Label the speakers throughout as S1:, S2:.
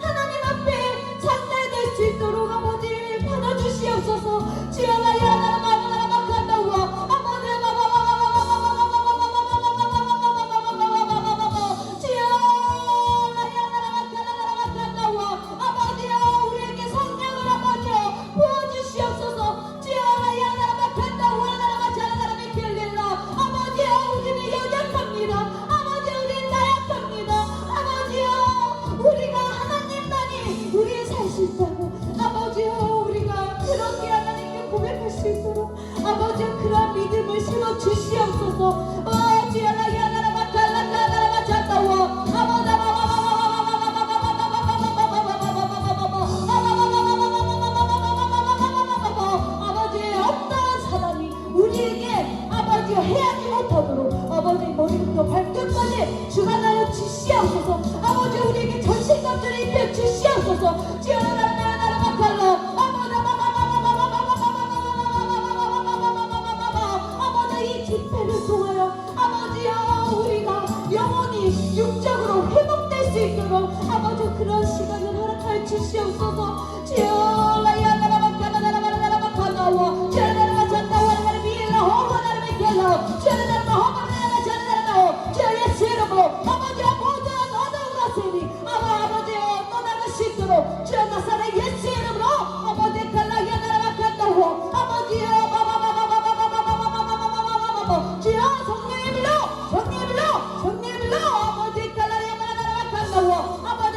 S1: 하나님 앞에 장대될 수 있도록 아버지 받아주시옵소서. 주여 아버지여 그런 믿음을 심어 주시옵소서. 아버지의 어떠한 사람이 우리에게 아버지여 해하지 못하도록 아버지 머리부터 발끝까지 주관하여 주시옵소서. 아버지 우리에게 전신갑주를 입혀 주시옵소서. 이 집회를 통하여 아버지여 우리가 영원히 육적으로 회복될 수 있도록 아버지 그런 시간을 허락하여 주시옵소서. 주여 예수 이름으로 아버지여 모든 어두운 것들이 아버지여 떠나갈 수 있도록 주여 나사렛 예수 이름으로 아버지 갈라야 나라마간다고 아버지여 주여 성령의 빌로 아버지 갈라야 나라마간다고 아버지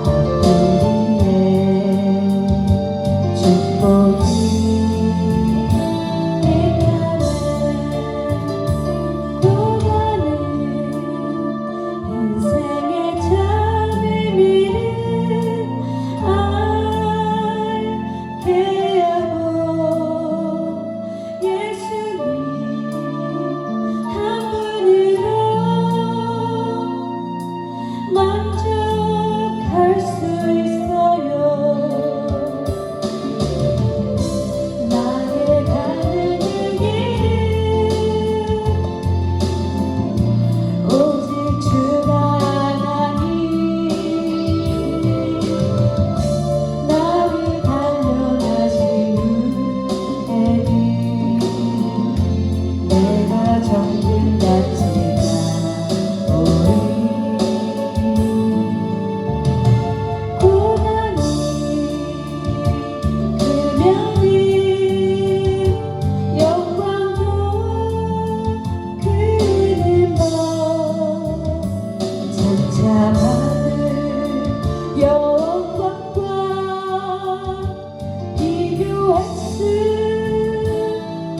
S1: 우리의 축복이 만족할 수 있어요. 나의 가는 길은 오직 주가 하나니 나를 달려가신 은혜니 내가 정글같이 영광과 비교할 수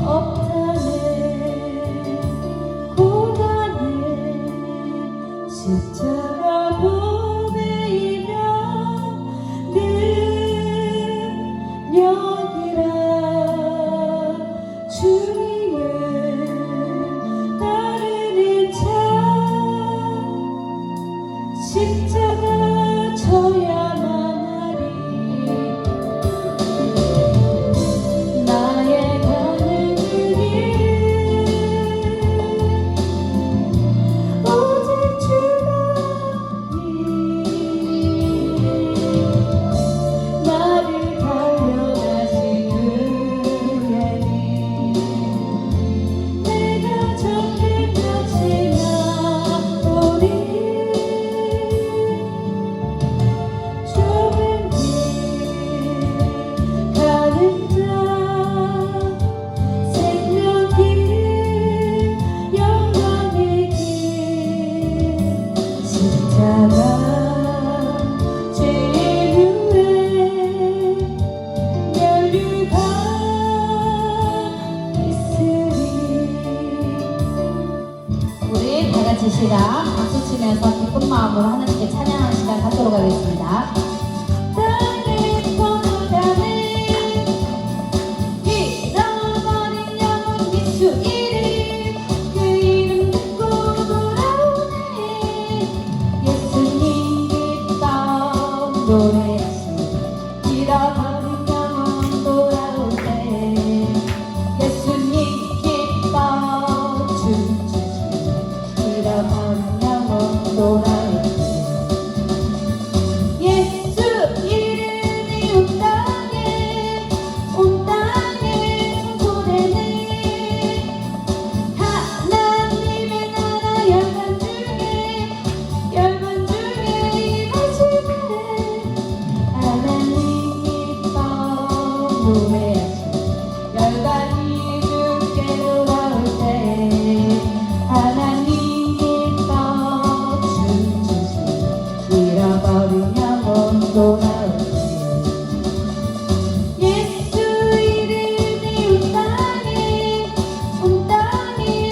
S1: 없다네. 고난의 십자가 보내이며 능력이라 주님을 따르는 자 십자가 져야만 하리. 나의 가는 길은 오직 주만이 나를 달려가신 은혜니 내가 정글같이 나오리. 우리 다 같이 시간 박수 치면서 기쁜 마음으로 하나님께 찬양하는 시간 갖도록 하겠습니다. 땅에 번호가는 잃어버린 영혼 예수 이름 그 이름 듣고 돌아오네. 예수님 기뻐 노래하시 잃어버린 영혼 돌아올 때 예수님 기뻐 춤추시 잃어버린 영혼 돌아올 때 예수 이름이 온 땅에 선포되네. 하나님의 나라 열방 중에 임하시네. 하나님 기뻐 노래하시 열방이 주께 돌아올 때 하나님 기뻐 춤추시 잃어버린 영혼 돌아올 때 예수 이름이 온 땅에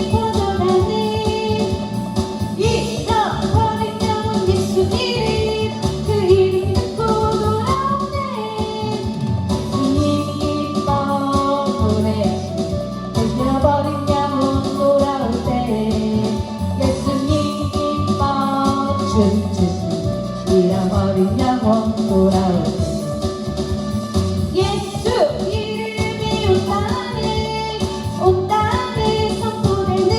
S1: 퍼져가네. 잃어버린 영혼 예수 이름 그 이름 듣고 돌아오네. 예수님 기뻐 노래하시 잃어버린 영혼 돌아올 때 예수님 기뻐 춤추시 잃어버린 영혼 돌아올 때 예수 이름이 온 땅에 선포되는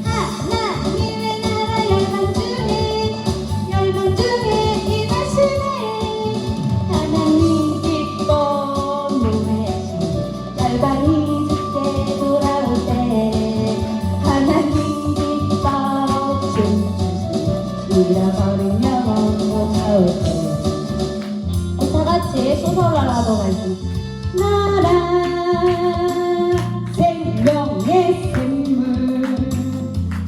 S1: 하나님의 나라 열방 중에 임하시네. 하나님 기뻐 노래하시 열방이 주께 돌아올 때 하나님 기뻐 춤추시 잃어버린 영혼 돌아올 때 다 같이 소설을 하도록 하겠습니다. 나라 생명의 샘물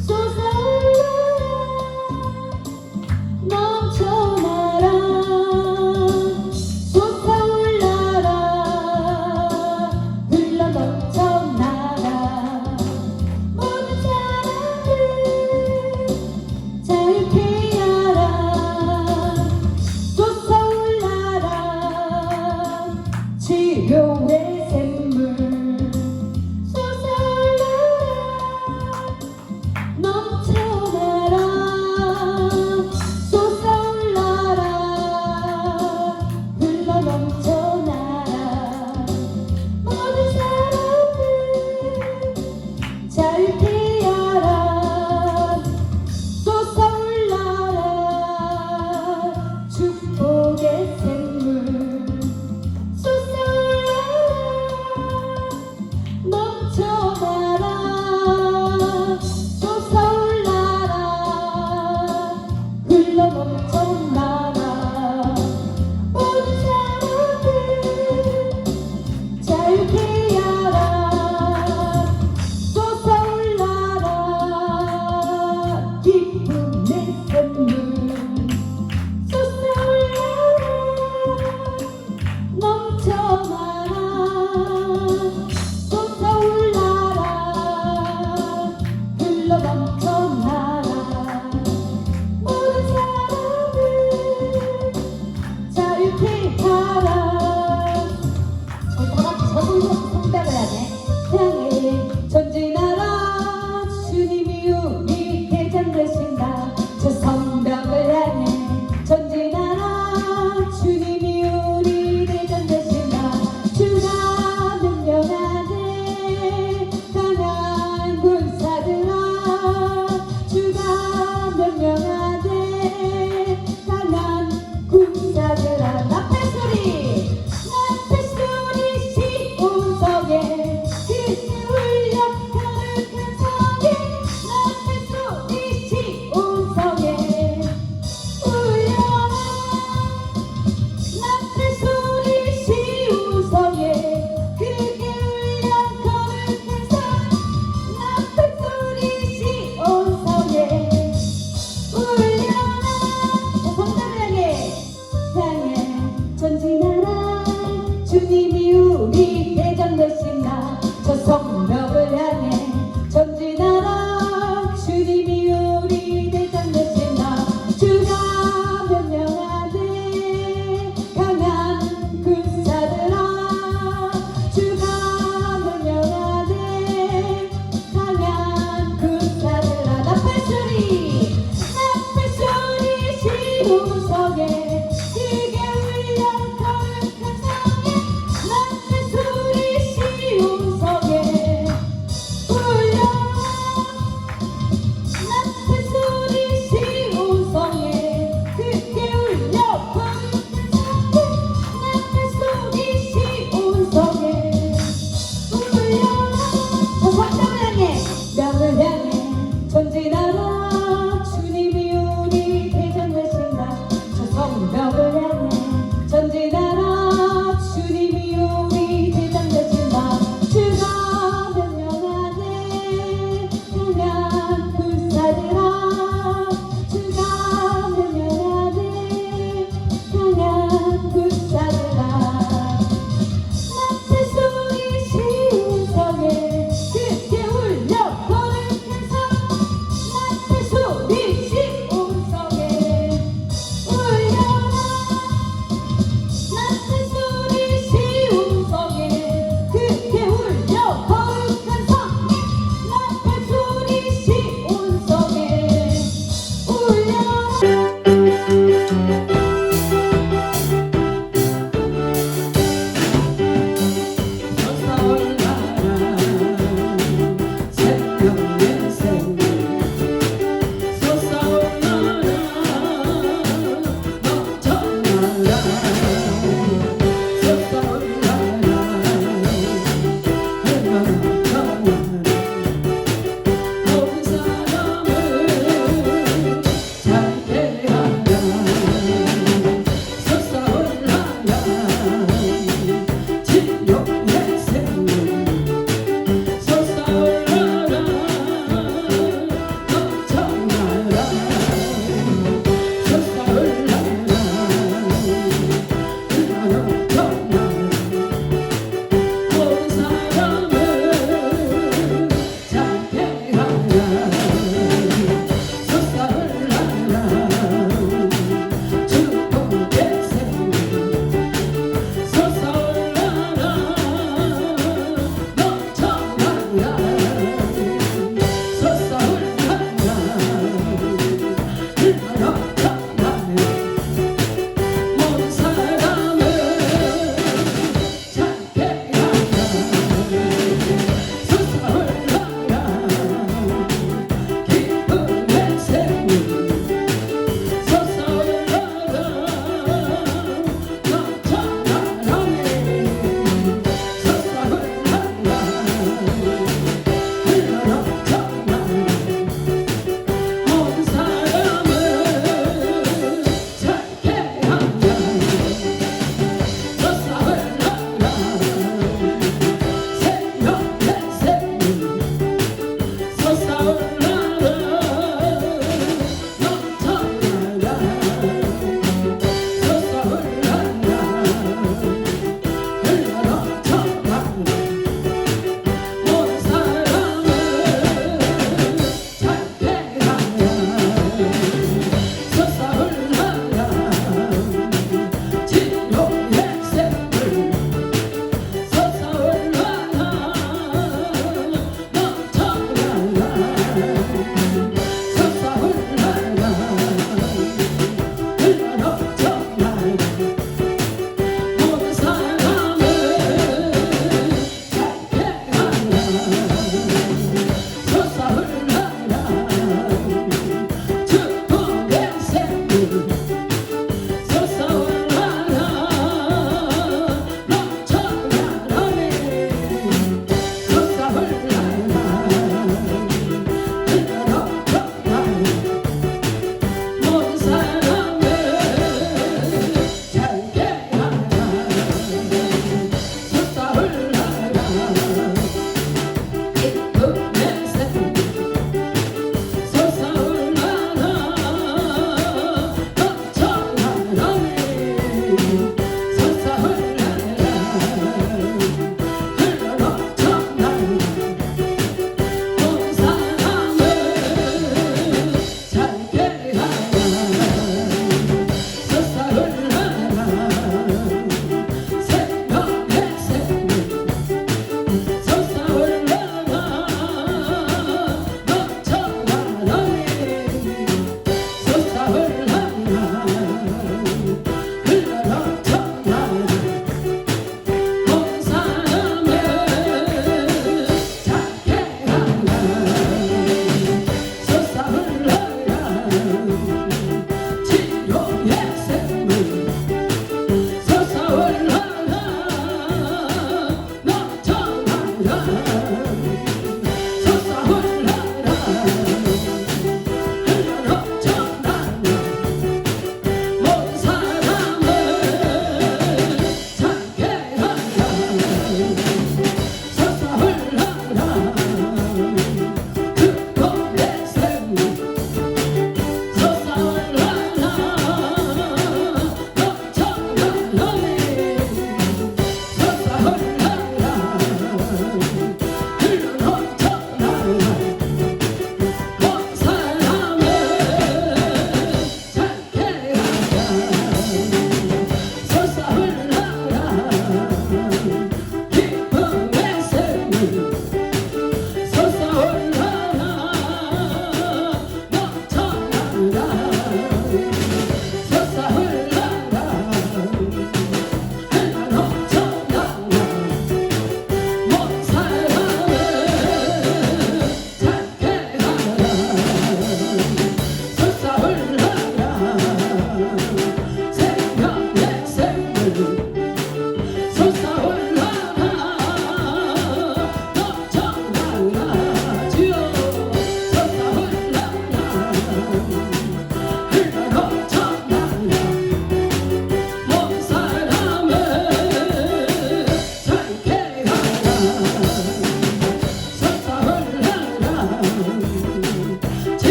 S1: 솟아올라 넘쳐나 샘물 솟아올라 넘쳐나라 솟아올라라 흘러 넘쳐나라 모든 사람들 자유케 하라 솟아올라라 기쁨의 샘물 솟아올라라 넘쳐나라 솟아올라라 흘러 넘쳐나라 모든 사람을 자유케 하라. 성대를 하네. 향해 전진하라 주님이 우리 대장 되신다. 저 성벽을 향해 전진하라 주님이 우리 대장 되신다. 주가 명령하네 강한 군사들아 주가 명령하네 강한 군사들아 나팔 소리 시온성에 그새 울려 거룩한 성에 나팔 소리 시온성에 울려라 나팔 소리 시온성에 크게 울려 거룩한 성 나팔 소리 시온성에 울려라 성당을 향해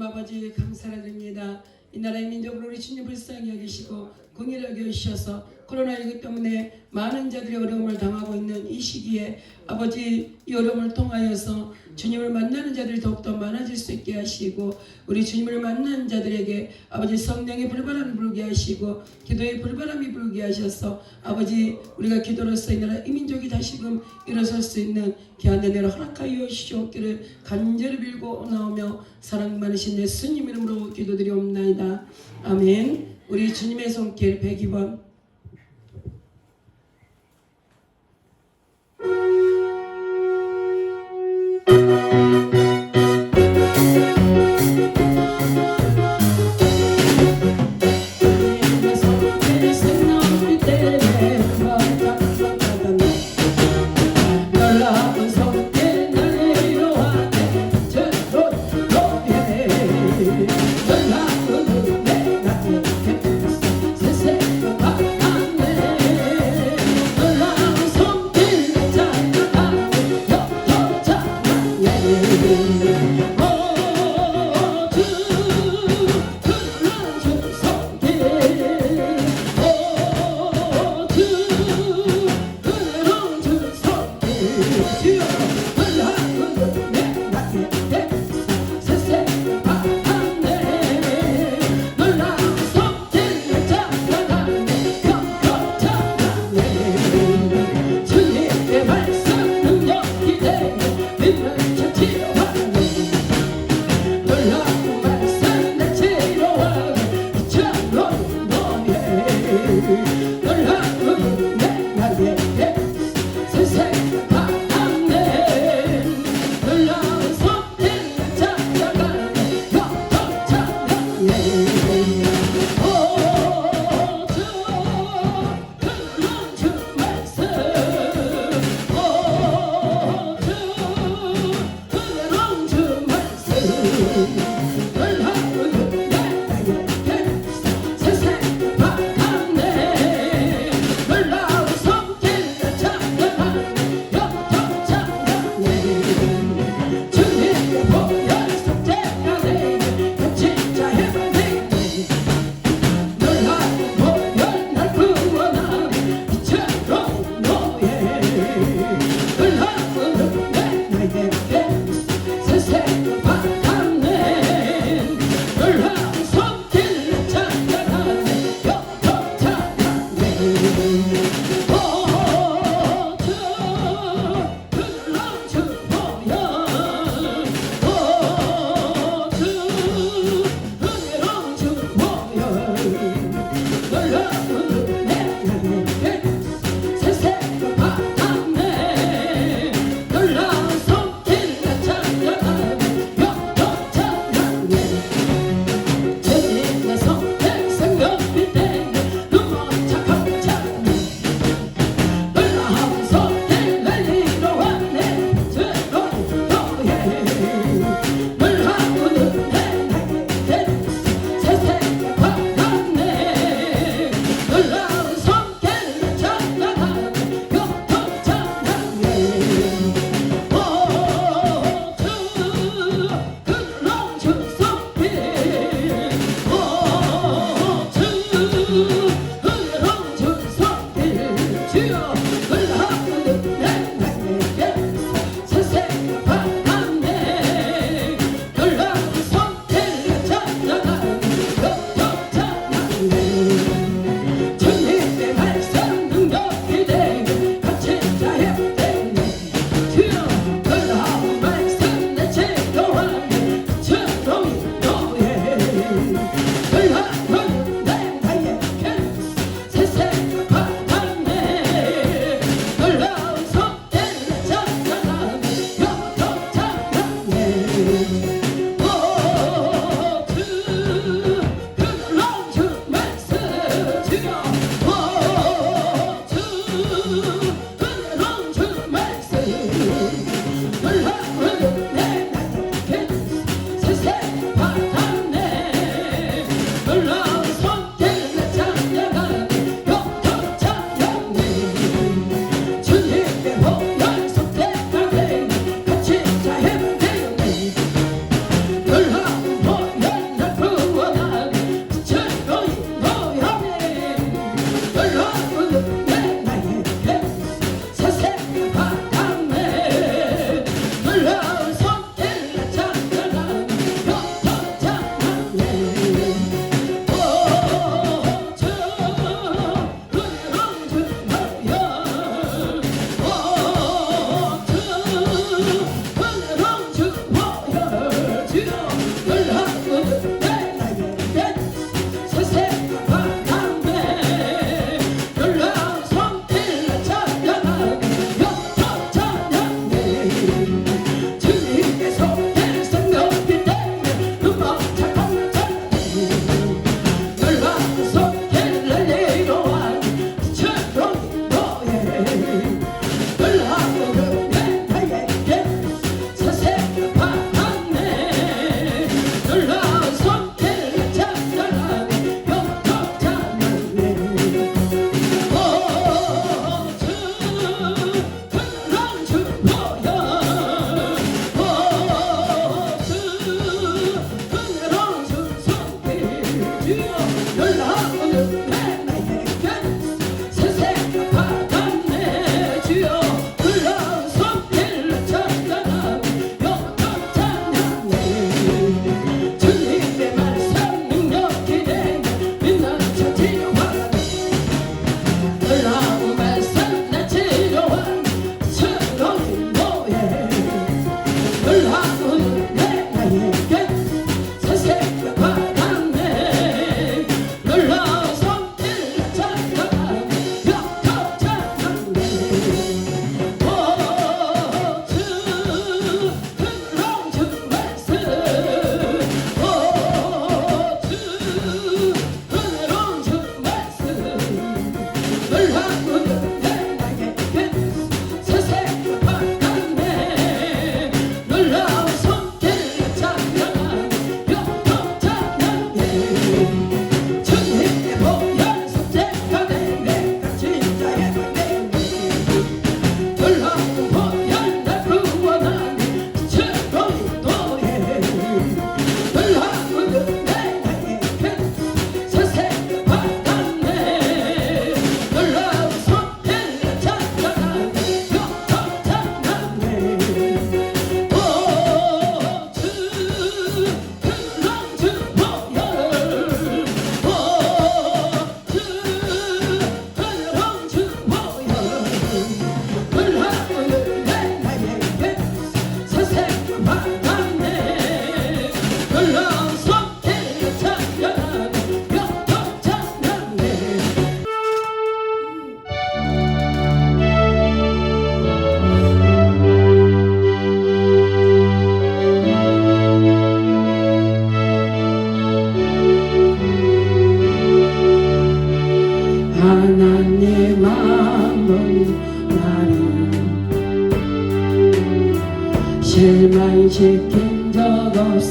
S2: 아버지 감사드립니다. 이 나라의 민족을 우리 주님 불쌍히 여기시고 긍휼하게 여기셔서 코로나19 때문에 많은 자들이 어려움을 당하고 있는 이 시기에 아버지 이 어려움을 통하여서 주님을 만나는 자들이 더욱더 많아질 수 있게 하시고 우리 주님을 만나는 자들에게 아버지 성령의 불바람이 불게 하시고 기도의 불바람이 불게 하셔서 아버지 우리가 기도로서 이 나라 이 민족이 다시금 일어설 수 있는 귀한 은혜를 허락하여 주시옵기를 간절히 빌고 나오며 사랑 많으신 예수님 이름으로 기도드리옵나이다. 아멘. 우리 주님의 손길 102번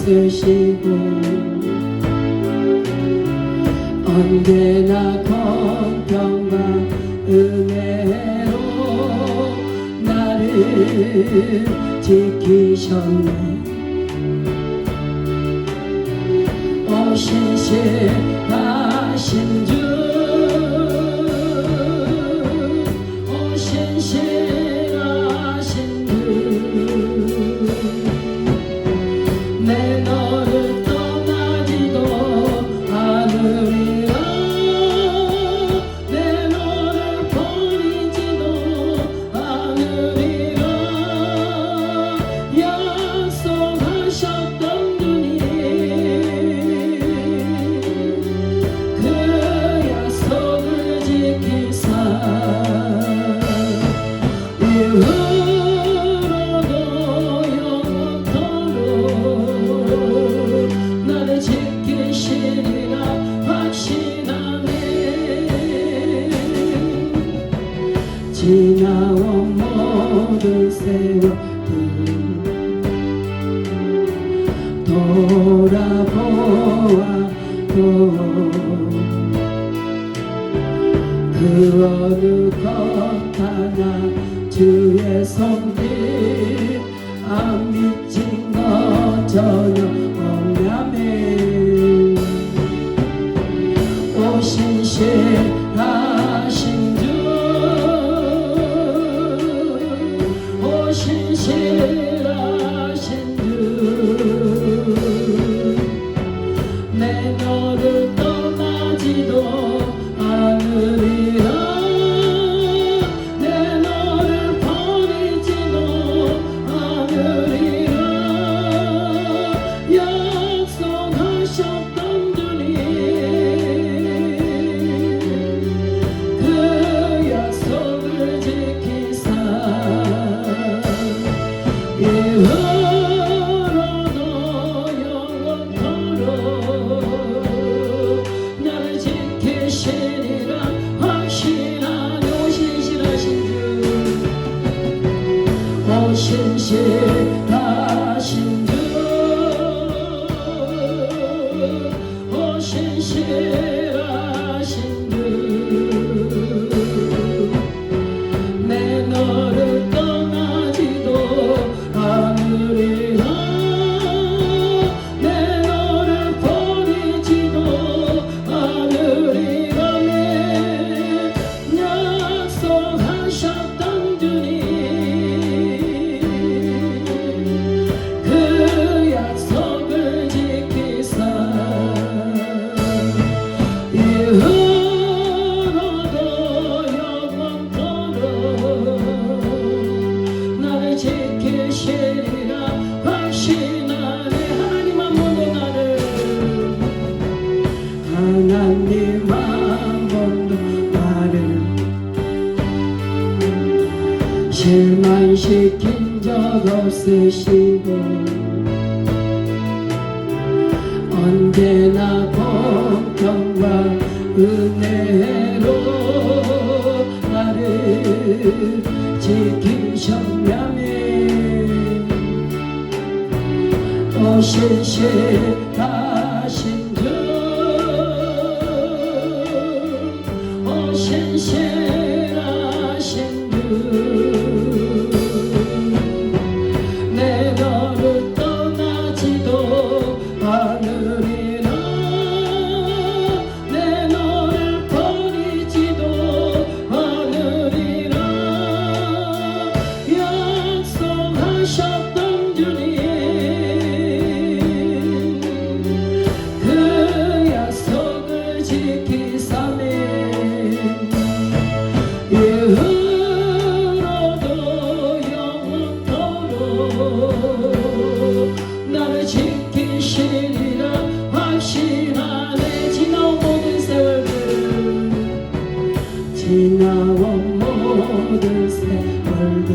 S2: 없으시고 언제나 공평과 은혜로 나를 지키셨네. 신실하신 주, 신실하신 주, 내 너를 떠나지도 않으리라. 내 너를 버리지도 않으리라. 약속하셨던 주님, 그 약속을 지키사 이후로도 영원토록 나를 지키시리라 확신하네. 지나온 모든 세월들 돌아보아도 그 어느 것 하나 주의 손길 안 미친 것 전혀 없냐며. 오 신실하신 주, 오 신실하신 주, 내 너를 떠나지도 않으리라. 내 너를 버리지도 않으리라. 약속하셨던 주님, 그 약속을 지키사 이후로도 영원토록 나를 지키시리라 확신하네. 오 신실하신 주, 오 신실하신 주, 오 신실하신 주, 내 너를 떠나지도 않으리라. 내 너를 버리지도 않으리라. 약속하셨던 주님, 그 약속을 지키사 이후로도 영원토록 나를 지키시리라 확신하네. 하나님 한 번도 나를, 하나님 한 번도 나를 실망시킨 적 없으시고 언제나 공평과 은혜로 나를 지키셨냐며. 오 신실하신 주, 오 신실하신 주, 내 너를 떠나지도 않으리라. 내 너를 버리지도 않으리라. 약속하셨던 주님, 그 약속을 지키사네. 이후로도 영원토록 나를 지키시리라 확신하네. 지나온 모든 세월들, 지나온 모든 세월들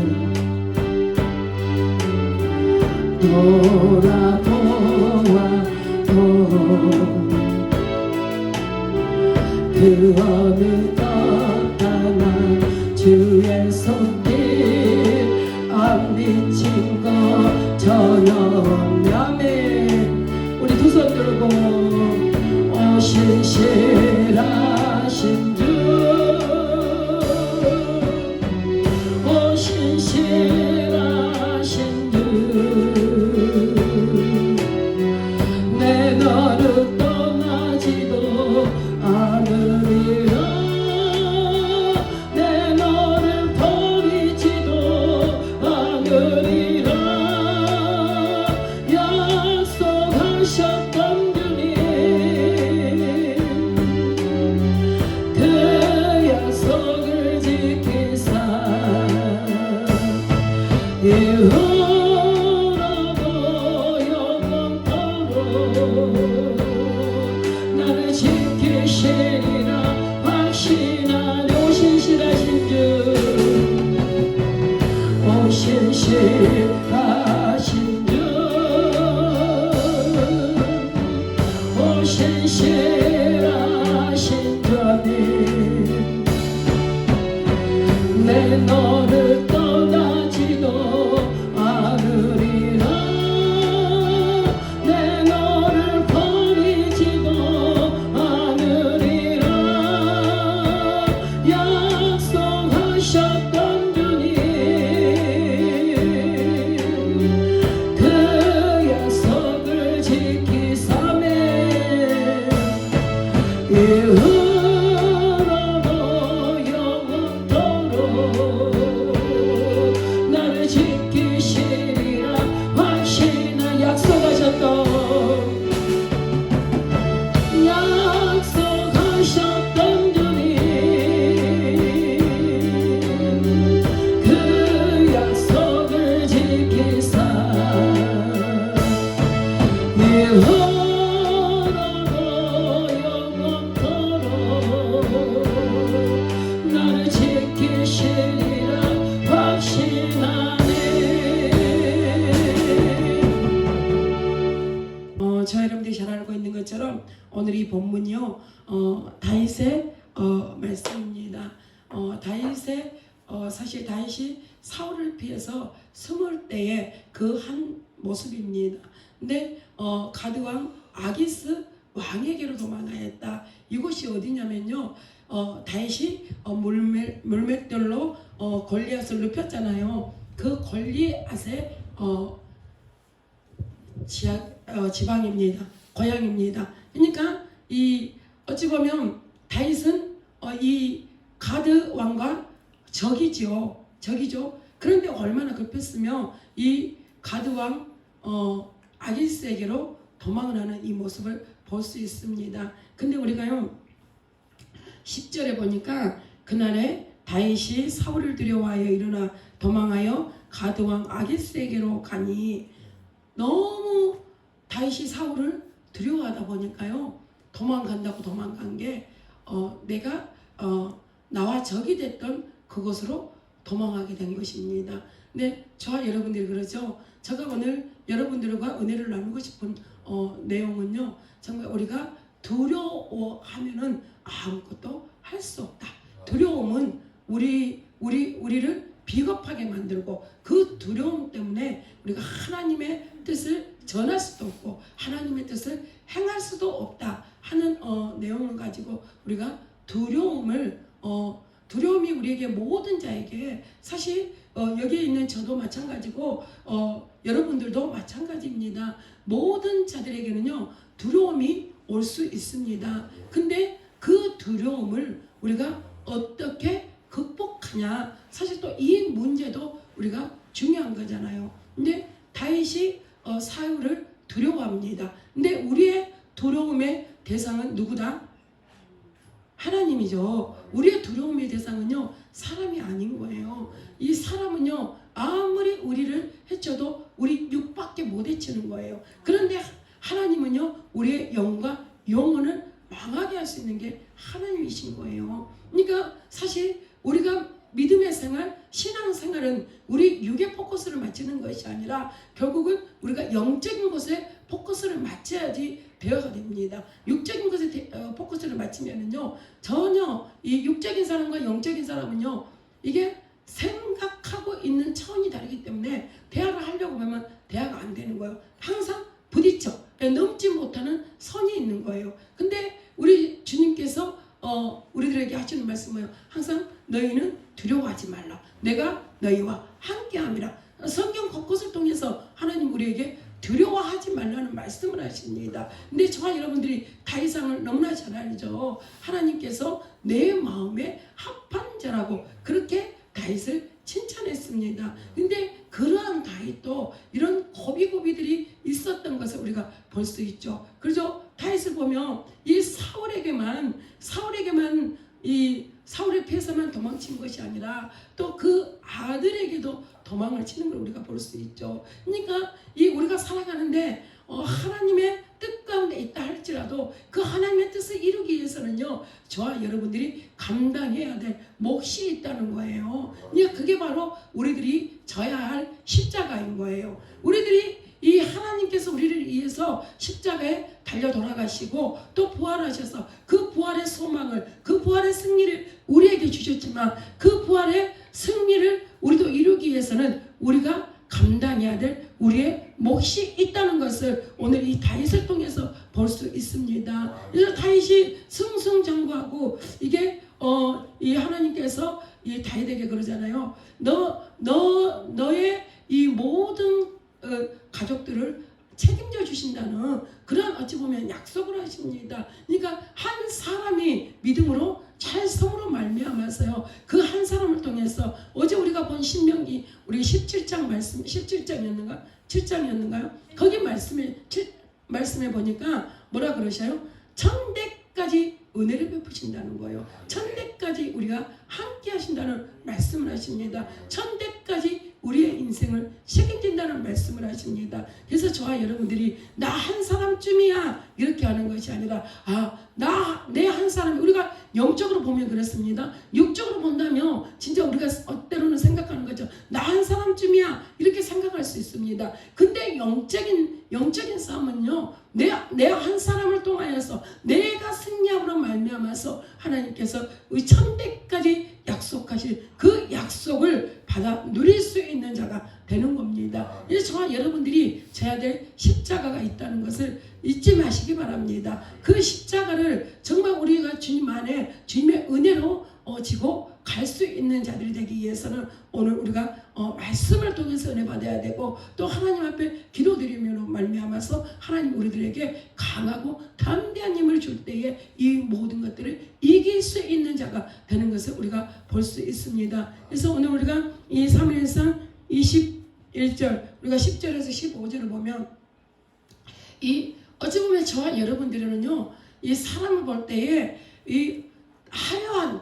S2: 돌아보아도 그 어느 것 하나 주의 손길 안 비친 것 전혀 없냐며. 손 들고 신실하신 주 신실하신 주 내 너를 떠나지도 않으리라 내 너를 버리지도 않으리라 약속하셨던 주님 그 약속을 지키사 이후로도 영원토록 나를 지키시리라 확신하리 오 신실하신 주 오 신실하신 주 오 신실하신 주님 내 너를 떠나지도 않으리라 내 너를 버리지도 않으리라 약속하셨던 주님 그 약속을 지키사매 이후로도 영원토록 나를 지키시리라 확신한 약속하셨던 주님 그 약속을 지키사 이후로도 영원토록 나를 지키시리라 확신하네. 저 여러분들이 잘 알고 있는 것처럼 오늘 이 본문이요 다윗의 말씀입니다. 다윗의 사실 다윗이 사울을 피해서 숨을 때의 그 한 모습입니다. 근데 가드왕 아기스 왕에게로 도망하였다. 이곳이 어디냐면요 다윗이 물맷돌로 골리앗을 눕혔잖아요. 그 골리앗의 지방입니다. 고향입니다. 그러니까 이 어찌 보면 다윗은 이 가드 왕과 적이죠. 그런데 얼마나 급했으며 이 가드 왕 아기스에게로 도망을 하는 이 모습을 볼 수 있습니다. 근데 우리가요 10절에 보니까 그날에 다윗이 사울을 두려워하여 일어나 도망하여 가드 왕 아기스에게로 가니 너무 다윗이 사울을 두려워하다 보니까요 도망간다고 도망간 게 내가 나와 적이 됐던 그곳으로 도망하게 된 것입니다. 근데 저와 여러분들이 그러죠. 제가 오늘 여러분들과 은혜를 나누고 싶은 내용은요 정말 우리가 두려워하면은 아무것도 할 수 없다. 두려움은 우리를 비겁하게 만들고 그 두려움 때문에 우리가 하나님의 뜻을 전할 수도 없고 하나님의 뜻을 행할 수도 없다 하는 내용을 가지고 우리가 두려움이 우리에게 모든 자에게 사실 여기에 있는 저도 마찬가지고 여러분들도 마찬가지입니다. 모든 자들에게는요 두려움이 올 수 있습니다. 근데 그 두려움을 우리가 어떻게 극복하냐 사실 또 이 문제도 우리가 중요한 거잖아요. 근데 다윗이 사울을 두려워합니다. 근데 우리의 두려움의 대상은 누구다? 하나님이죠. 우리의 두려움의 대상은요 사람이 아닌 거예요. 이 사람은요 아무리 우리를 해쳐도 우리 육밖에 못 해치는 거예요. 그런데 하나님은요 우리의 영과 영혼을 망하게 할 수 있는 게 하나님이신 거예요. 그러니까 사실 우리가 믿음의 생활, 신앙생활은 우리 육의 포커스를 맞추는 것이 아니라 결국은 우리가 영적인 것에 포커스를 맞춰야지 대화가 됩니다. 육적인 것에 포커스를 맞추면은요 전혀 이 육적인 사람과 영적인 사람은요 이게 생각하고 있는 차원이 다르기 때문에 대화를 하려고 하면 대화가 안 되는 거예요. 항상 부딪혀. 넘지 못하는 선이 있는 거예요. 근데 우리 주님께서 우리들에게 하시는 말씀은 뭐예요? 항상 너희는 두려워하지 말라. 내가 너희와 함께함이라. 성경 곳곳을 통해서 하나님 우리에게 두려워하지 말라는 말씀을 하십니다. 근데 저와 여러분들이 다윗상을 너무나 잘 알죠. 하나님께서 내 마음에 합한 자라고 그렇게 다윗을 칭찬했습니다. 근데 그러한 다윗도 이런 고비고비들이 있었던 것을 우리가 볼 수 있죠. 그래서 다윗을 보면 이 사울에게만 이 사울의 피해서만 도망친 것이 아니라 또 그 아들에게도 도망을 치는 걸 우리가 볼 수 있죠. 그러니까 이 우리가 살아가는데 하나님의 뜻 가운데 있다 할지라도 그 하나님의 뜻을 이루기 위해서는요, 저와 여러분들이 감당해야 될 몫이 있다는 거예요. 그러니까 그게 바로 우리들이 져야 할 십자가인 거예요. 우리들이 이 하나님께서 우리를 위해서 십자가에 달려 돌아가시고 또 부활하셔서 그 부활의 소망을, 그 부활의 승리를 우리에게 주셨지만 그 부활의 승리를 우리도 이루기 위해서는 우리가 감당해야 될 우리의 몫이 있다는 것을 오늘 이 다윗을 통해서 볼 수 있습니다. 그래서 다윗이 승승장구하고 이게 이 하나님께서 이 다윗에게 그러잖아요. 너의 이 모든 가족들을 책임져 주신다는 그런 어찌 보면 약속을 하십니다. 그러니까 한 사람이 믿음으로 잘 섬으로 말미암아서요. 그 한 사람을 통해서 어제 우리가 본 신명기 우리 17장 말씀 17장이었는가 7장이었는가요? 거기 말씀에 보니까 뭐라 그러셔요? 천대까지 은혜를 베푸신다는 거예요. 천대까지 우리가 함께 하신다는 말씀을 하십니다. 천대까지 우리의 인생을 책임진다는 말씀을 하십니다. 그래서 저와 여러분들이 나 한 사람쯤이야 이렇게 하는 것이 아니라 내 한 사람이 우리가 영적으로 보면 그렇습니다. 육적으로 본다면 진짜 우리가 때로는 생각하는 거죠. 나 한 사람쯤이야 이렇게 생각할 수 있습니다. 근데 영적인 싸움은요, 내 한 사람을 통하여서 내가 승리함으로 말미암아서 하나님께서 우리 천대까지 약속하신 그 약속을 받아 누릴 수 있는 자가 되는 겁니다. 그래서 저와 여러분들이 져야 될 십자가가 있다는 것을 잊지 마시기 바랍니다. 그 십자가를 정말 우리가 주님 안에 주님의 은혜로 지고 갈 수 있는 자들이 되기 위해서는 오늘 우리가 말씀을 통해서 은혜 받아야 되고 또 하나님 앞에 기도드리므로 말미암아서 하나님 우리들에게 강하고 담대한 힘을 줄 때에 이 모든 것들을 이길 수 있는 자가 되는 것을 우리가 볼 수 있습니다. 그래서 오늘 우리가 이 사무엘상 21절 우리가 10절에서 15절을 보면 이 어찌 보면 저와 여러분들은요, 이 사람을 볼 때에 이 화려한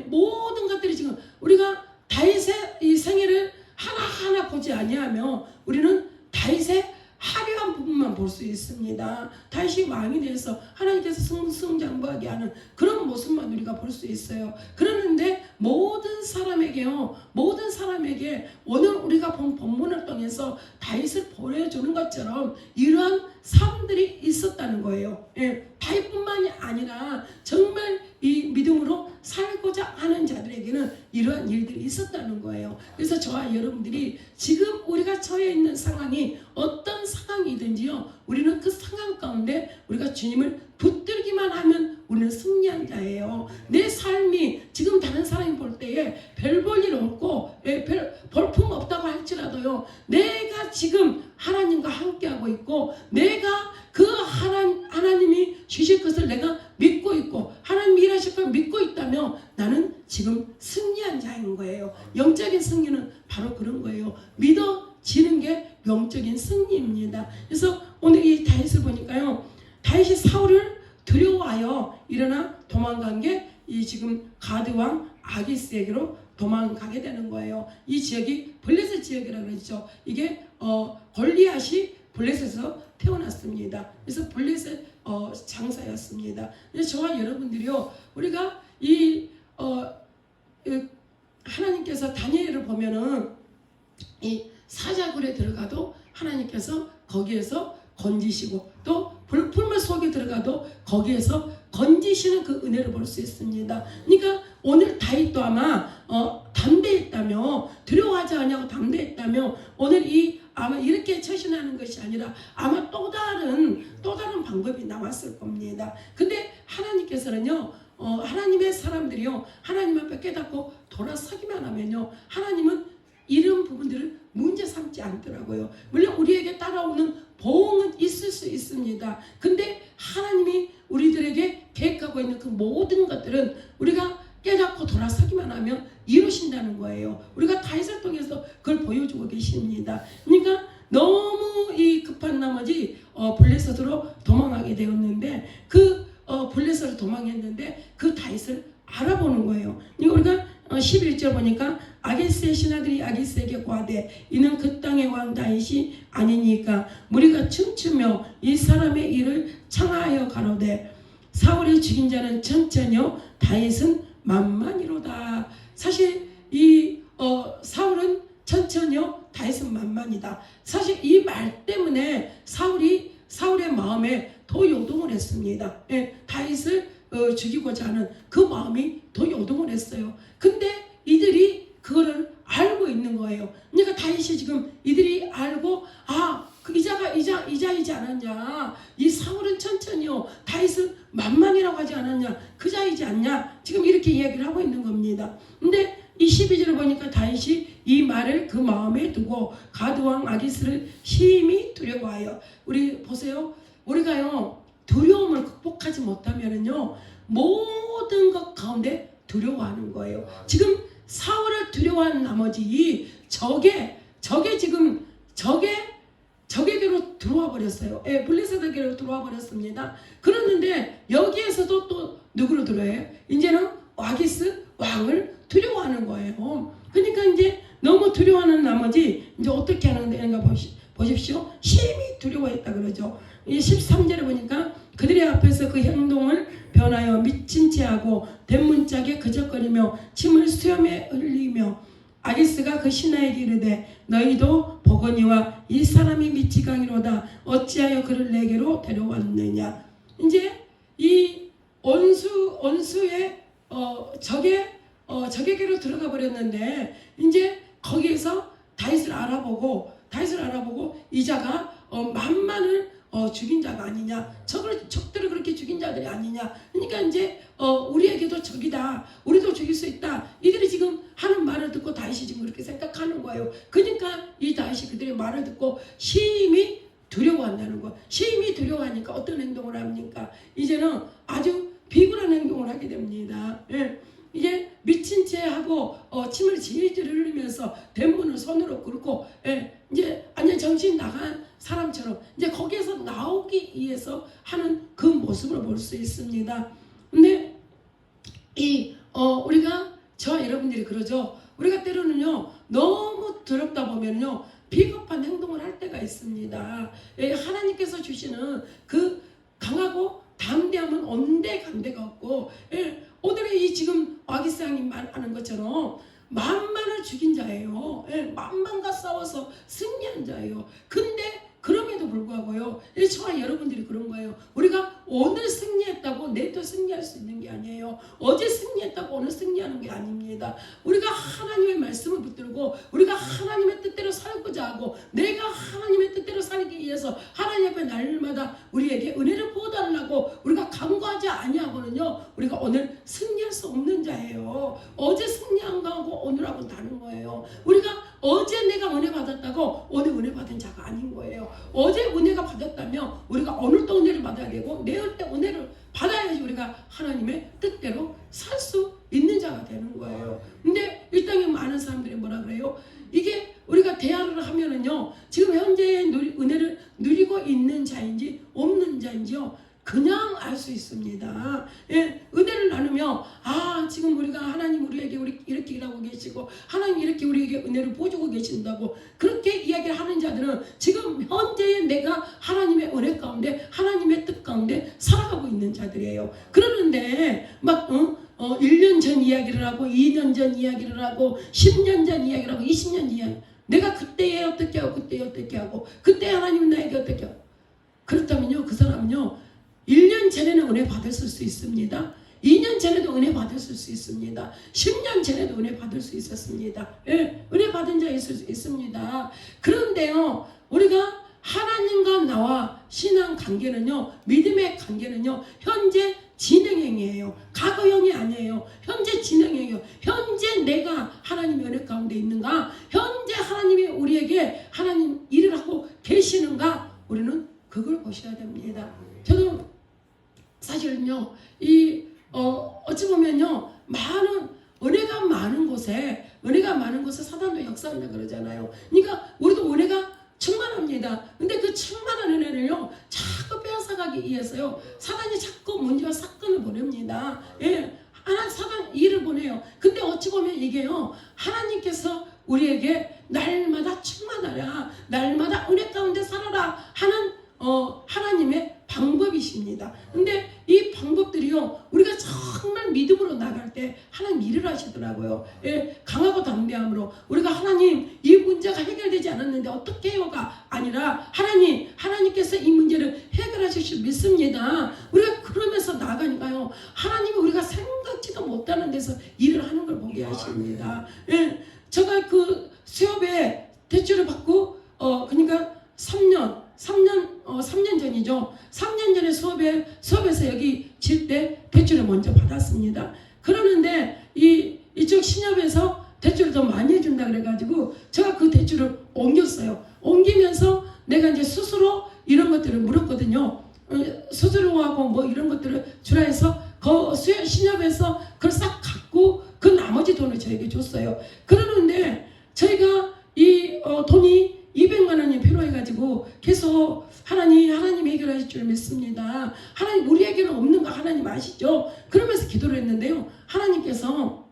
S2: 모든 것들이 지금 우리가 다윗의 이 생애를 하나하나 보지 아니하며 우리는 다윗의 화려한 부분만 볼 수 있습니다. 다윗이 왕이 되어서 하나님께서 승승장구하게 하는 그런 모습만 우리가 볼 수 있어요. 그러는데 모든 사람에게 오늘 우리가 본 본문을 통해서 다윗을 보여주는 것처럼 이러한 삶들이 있었다는 거예요. 다윗뿐만이 아니라 정말 이 믿음으로 살고자 하는 자들에게는 이러한 일들이 있었다는 거예요. 그래서 저와 여러분들이 지금 우리가 처해 있는 상황이 어떤 상황이든지요, 우리는 그 상황 가운데 우리가 주님을 붙들기만 하면 우리는 승리한 자예요. 내 삶이 지금 다른 사람이 볼 때에 별 볼 일 없고 별 볼품 없다고 할지라도요, 내가 지금 하나님과 함께하고 있고 내가 그 하나님이 주실 것을 내가 믿고 있고 하나님이 일하실 걸 믿고 있다면 나는 지금 승리한 자인 거예요. 영적인 승리는 바로 그런 거예요. 믿어지는 게 영적인 승리입니다. 그래서 오늘 이 다윗을 보니까요, 다윗이 사울을 두려워하여 일어나 도망간 게 이 지금 가드 왕 아기스에게로 도망가게 되는 거예요. 이 지역이 블레셋 지역이라고 그러죠. 이게 골리앗이 블레셋에서 태어났습니다. 그래서 블레셋 장사였습니다. 그래서 저와 여러분들이요, 우리가 이 하나님께서 다니엘을 보면은 이 사자굴에 들어가도 하나님께서 거기에서 건지시고 또 불풀물 속에 들어가도 거기에서 건지시는 그 은혜를 볼 수 있습니다. 그러니까 오늘 다윗도 아마 담대했다며, 두려워하지 않냐고 담대했다며 오늘 이 아마 이렇게 처신하는 것이 아니라 아마 또 다른 방법이 나왔을 겁니다. 근데 하나님께서는요, 하나님의 사람들이요, 하나님 앞에 깨닫고 돌아서기만 하면요, 하나님은 이런 부분들을 문제 삼지 않더라고요. 물론 우리에게 따라오는 보응은 있을 수 있습니다. 근데 하나님이 우리들에게 계획하고 있는 그 모든 것들은 우리가 깨닫고 돌아서기만 하면 이루신다는 거예요. 우리가 다윗을 통해서 그걸 보여주고 계십니다. 그러니까 너무 이 급한 나머지 블레셋으로 도망하게 되었는데 그 블레셋으로 도망했는데 그 다윗을 알아보는 거예요. 우리가 11절 보니까 아기스의 신하들이 아기스에게 고하되 이는 그 땅의 왕 다윗이 아니니까 무리가 춤추며 이 사람의 일을 청하여 가로되 사울이 죽인 자는 천천히요 다윗은 만만이로다. 사실 이 사울은 천천히요 다윗은 만만이다. 사실 이 말 때문에 사울의 마음에 더 요동을 했습니다. 예, 다윗을 죽이고자 하는 그 마음이 더 요동을 했어요. 근데 이들이 그거를 알고 있는 거예요. 그러니까 다윗이 지금 이들이 알고 그 이자이지 않았냐, 이 사울은 천천히요 다윗은 만만이라고 하지 않았냐, 그 자이지 않냐, 지금 이렇게 이야기를 하고 있는 겁니다. 근데 이 12절을 보니까 다윗이 이 말을 그 마음에 두고 가드왕 아기스를 심히 두려워하여. 우리 보세요, 우리가요 두려움을 극복하지 못하면은요 모든 것 가운데 두려워하는 거예요. 지금 사울을 두려워한 나머지 적에게로 들어와 버렸어요. 예, 블레셋에게로 들어와 버렸습니다. 그랬는데 여기에서도 또 누구를 두려워해요? 이제는 아기스 왕을 두려워하는 거예요. 그러니까 이제 너무 두려워하는 나머지 이제 어떻게 하는 데인가 보십시오. 심히 두려워했다 그러죠. 이 13절에 보니까 그들의 앞에서 그 행동을 변하여 미친 채하고 대문짝에 그적거리며 침을 수염에 흘리며 아기스가 그 신하에게 이르되 너희도 보거니와 이 사람이 미치광이로다. 어찌하여 그를 내게로 데려왔느냐. 이제 이 온수의 적에게로 들어가 버렸는데 이제 거기에서 다윗을 알아보고 이자가 만만을 죽인 자가 아니냐, 적들을 그렇게 죽인 자들이 아니냐. 그러니까 이제 우리에게도 적이다, 우리도 죽일 수 있다, 이들이 지금 하는 말을 듣고 다윗이 지금 그렇게 생각하는 거예요. 그러니까 이 다윗이 그들의 말을 듣고 심히 두려워한다는 거. 심히 두려워하니까 어떤 행동을 합니까? 이제는 아주 비굴한 행동을 하게 됩니다. 예. 이제 미친 채 하고 침을 질질 흘리면서 대문을 손으로 긁고, 예, 이제 완전 정신 나간 사람처럼 이제 거기에서 나오기 위해서 하는 그 모습을 볼 수 있습니다. 근데 우리가 여러분들이 그러죠. 우리가 때로는요 너무 두렵다 보면요 비겁한 행동을 할 때가 있습니다. 예, 하나님께서 주시는 그 강하고 담대함은 온데간데가 없고, 예, 오늘의 이 지금 아기스왕이 말하는 것처럼 만만을 죽인 자예요. 예, 만만과 싸워서 승리한 자예요. 근데 그럼에도 불구하고요, 저와 여러분들이 그런 거예요. 우리가 오늘 승리했다고 내일도 승리할 수 있는 게 아니에요. 어제 승리했다고 오늘 승리하는 게 아닙니다. 우리가 하나님의 말씀을 붙들고 우리가 하나님의 뜻대로 살고자 하고 내가 하나님의 뜻대로 살기 위해서 하나님 앞에 날마다 우리에게 은혜를 부어달라고 우리가 간구하지 아니하고는요 우리가 오늘 승리할 수 없는 자예요. 어제 승리한 거하고 오늘하고 다른 거예요. 우리가 어제 내가 은혜 받았다고 오늘 은혜 받은 자가 아닌 거예요. 어제 은혜가 받았다면 우리가 오늘도 은혜를 받아야 되고 내일 때 은혜를 받아야지 우리가 하나님의 뜻대로 살 수 있는 자가 되는 거예요. 근데 이 땅에 많은 사람들이 뭐라 그래요? 이게 우리가 대화를 하면은요 지금 현재의 은혜를 누리고 있는 자인지 없는 자인지요 그냥 알 수 있습니다. 예, 은혜를 나누며 지금 우리가 하나님 우리에게 이렇게 일하고 계시고 하나님 이렇게 우리에게 은혜를 보여주고 계신다고 그렇게 이야기를 하는 자들은 지금 현재의 내가 하나님의 은혜 가운데 하나님의 뜻 가운데 살아가고 있는 자들이에요. 그러는데 막 1년 전 이야기를 하고 2년 전 이야기를 하고 10년 전 이야기를 하고 20년 이야기, 내가 그때에 어떻게 하고 그때 하나님 나에게 어떻게 하고, 그렇다면요 그 사람은요 1년 전에는 은혜 받았을 수 있습니다. 2년 1년 전에도 은혜 받았을 수 있습니다. 10년 전에도 은혜 받을 수 있었습니다. 예, 은혜 받은 자 있을 수 있습니다. 그런데요, 우리가 하나님과 나와 신앙 관계는요, 믿음의 관계는요, 현재 진행형이에요. 과거형이 아니에요. 현재 진행형이에요. 현재 내가 하나님의 은혜 가운데 있는가? 현재 하나님이 우리에게 하나님 일을 하고 계시는가? 우리는 그걸 보셔야 됩니다. 저도 사실은요, 어찌 보면요, 은혜가 많은 곳에 사단도 역사한다 그러잖아요. 그러니까 우리도 은혜가 충만합니다. 근데 그 충만한 은혜를요, 자꾸 빼앗아가기 위해서요, 사단이 자꾸 문제와 사건을 보냅니다. 예, 사단 일을 보내요. 근데 어찌 보면 이게요, 하나님께서 우리에게 날마다 충만하라, 날마다 은혜 가운데 살아라 하는 하나님의 방법이십니다. 근데 이 방법들이요, 우리가 정말 믿음으로 나갈 때 하나님 일을 하시더라고요. 예, 강하고 담대함으로 우리가 하나님 이 문제가 해결되지 않았는데 어떻게 해요가 아니라 하나님께서 이 문제를 해결하실 줄 믿습니다. 우리가 그러면서 나가니까요, 하나님이 우리가 생각지도 못하는 데서 일을 하는 걸 보게 하십니다. 예, 제가 그 수협에 대출을 받고 그러니까 3년 전이죠. 3년 전에 수업에서 여기 질 때 대출을 먼저 받았습니다. 그러는데 이쪽 신협에서 대출을 더 많이 해준다 그래가지고 제가 그 대출을 옮겼어요. 옮기면서 내가 이제 스스로 이런 것들을 물었거든요. 수수료하고 뭐 이런 것들을 주라 해서 그 신협에서 그걸 싹 갖고 그 나머지 돈을 저에게 줬어요. 그러는데 저희가 이 돈이 200만 원이 필요해가지고 계속 하나님 해결하실 줄 믿습니다. 하나님 우리에게는 없는 거 하나님 아시죠? 그러면서 기도를 했는데요, 하나님께서